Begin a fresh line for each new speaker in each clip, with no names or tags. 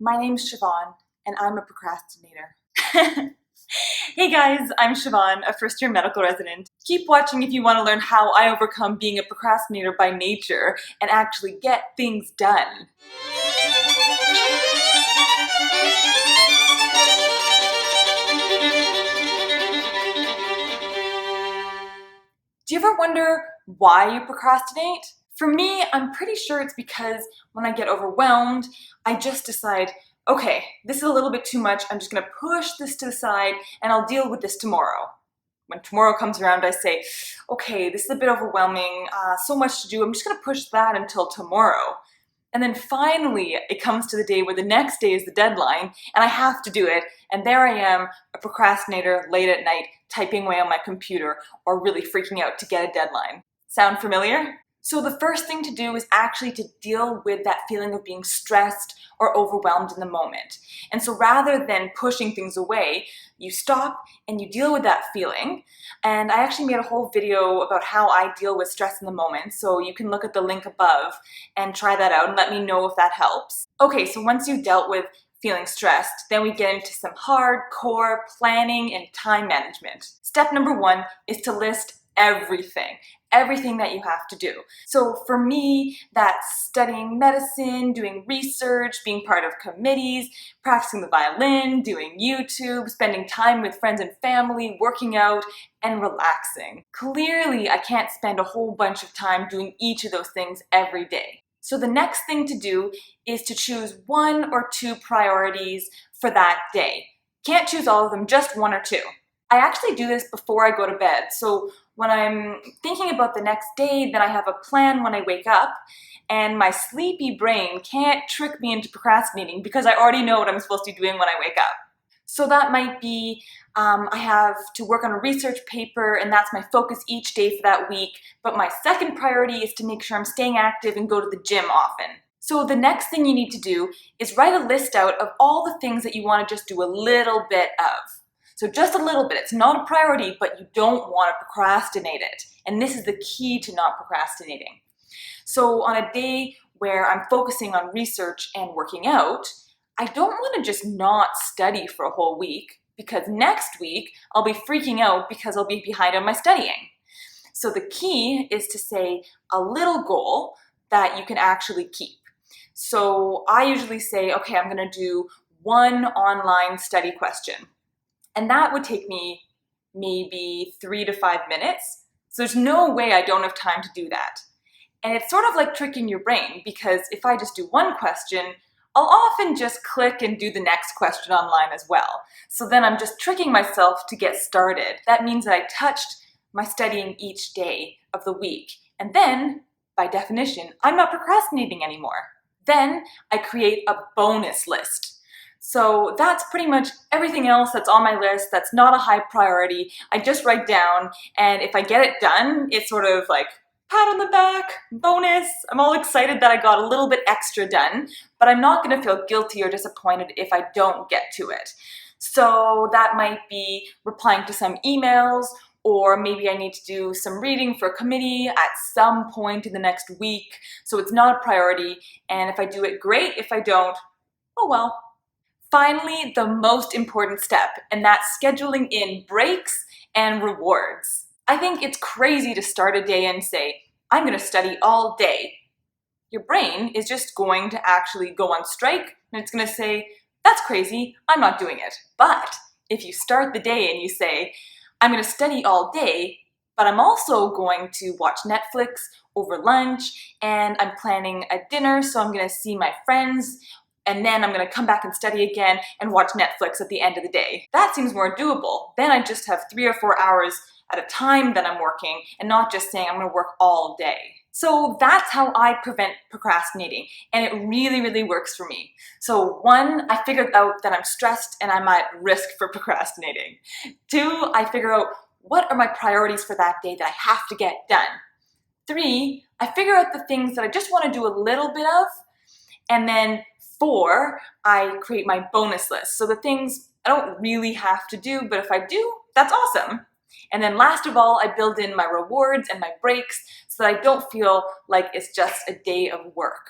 My name's Siobhan, and I'm a procrastinator. Hey guys, I'm Siobhan, a first-year medical resident. Keep watching if you want to learn how I overcome being a procrastinator by nature and actually get things done. Do you ever wonder why you procrastinate? For me, I'm pretty sure it's because when I get overwhelmed, I just decide, okay, this is a little bit too much, I'm just gonna push this to the side and I'll deal with this tomorrow. When tomorrow comes around, I say, okay, this is a bit overwhelming, so much to do, I'm just gonna push that until tomorrow. And then finally, it comes to the day where the next day is the deadline, and I have to do it, and there I am, a procrastinator late at night, typing away on my computer, or really freaking out to get a deadline. Sound familiar? So the first thing to do is actually to deal with that feeling of being stressed or overwhelmed in the moment. And so rather than pushing things away, you stop and you deal with that feeling. And I actually made a whole video about how I deal with stress in the moment, so you can look at the link above and try that out and let me know if that helps. Okay, so once you've dealt with feeling stressed, then we get into some hardcore planning and time management. Step number 1 is to list everything that you have to do. So for me, that's studying medicine, doing research, being part of committees, practicing the violin, doing YouTube, spending time with friends and family, working out, and relaxing. Clearly, I can't spend a whole bunch of time doing each of those things every day. So the next thing to do is to choose 1 or 2 priorities for that day. Can't choose all of them, just 1 or 2. I actually do this before I go to bed. So when I'm thinking about the next day, then I have a plan when I wake up, and my sleepy brain can't trick me into procrastinating because I already know what I'm supposed to be doing when I wake up. So that might be, I have to work on a research paper, and that's my focus each day for that week. But my second priority is to make sure I'm staying active and go to the gym often. So the next thing you need to do is write a list out of all the things that you want to just do a little bit of. So just a little bit. It's not a priority, but you don't want to procrastinate it. And this is the key to not procrastinating. So on a day where I'm focusing on research and working out, I don't want to just not study for a whole week, because next week I'll be freaking out because I'll be behind on my studying. So the key is to say a little goal that you can actually keep. So I usually say, okay, I'm going to do 1 online study question. And that would take me maybe 3 to 5 minutes. So there's no way I don't have time to do that. And it's sort of like tricking your brain, because if I just do 1 question, I'll often just click and do the next question online as well. So then I'm just tricking myself to get started. That means that I touched my studying each day of the week. And then, by definition, I'm not procrastinating anymore. Then I create a bonus list. So that's pretty much everything else that's on my list that's not a high priority. I just write down, and if I get it done, it's sort of like pat on the back, bonus. I'm all excited that I got a little bit extra done, but I'm not going to feel guilty or disappointed if I don't get to it. So that might be replying to some emails, or maybe I need to do some reading for a committee at some point in the next week. So it's not a priority, and if I do it, great. If I don't, oh well. Finally, the most important step, and that's scheduling in breaks and rewards. I think it's crazy to start a day and say, I'm going to study all day. Your brain is just going to actually go on strike, and it's going to say, that's crazy, I'm not doing it. But if you start the day and you say, I'm going to study all day, but I'm also going to watch Netflix over lunch, and I'm planning a dinner, so I'm going to see my friends, and then I'm going to come back and study again and watch Netflix at the end of the day. That seems more doable. Then I just have 3 or 4 hours at a time that I'm working, and not just saying I'm going to work all day. So that's how I prevent procrastinating, and it really, really works for me. So 1, I figured out that I'm stressed and I'm at risk for procrastinating. 2, I figure out what are my priorities for that day that I have to get done. 3, I figure out the things that I just want to do a little bit of, and then 4, I create my bonus list. So the things I don't really have to do, but if I do, that's awesome. And then last of all, I build in my rewards and my breaks so that I don't feel like it's just a day of work.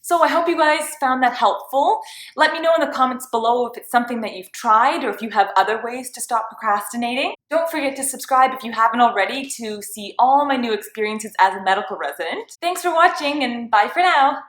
So I hope you guys found that helpful. Let me know in the comments below if it's something that you've tried or if you have other ways to stop procrastinating. Don't forget to subscribe if you haven't already to see all my new experiences as a medical resident. Thanks for watching and bye for now.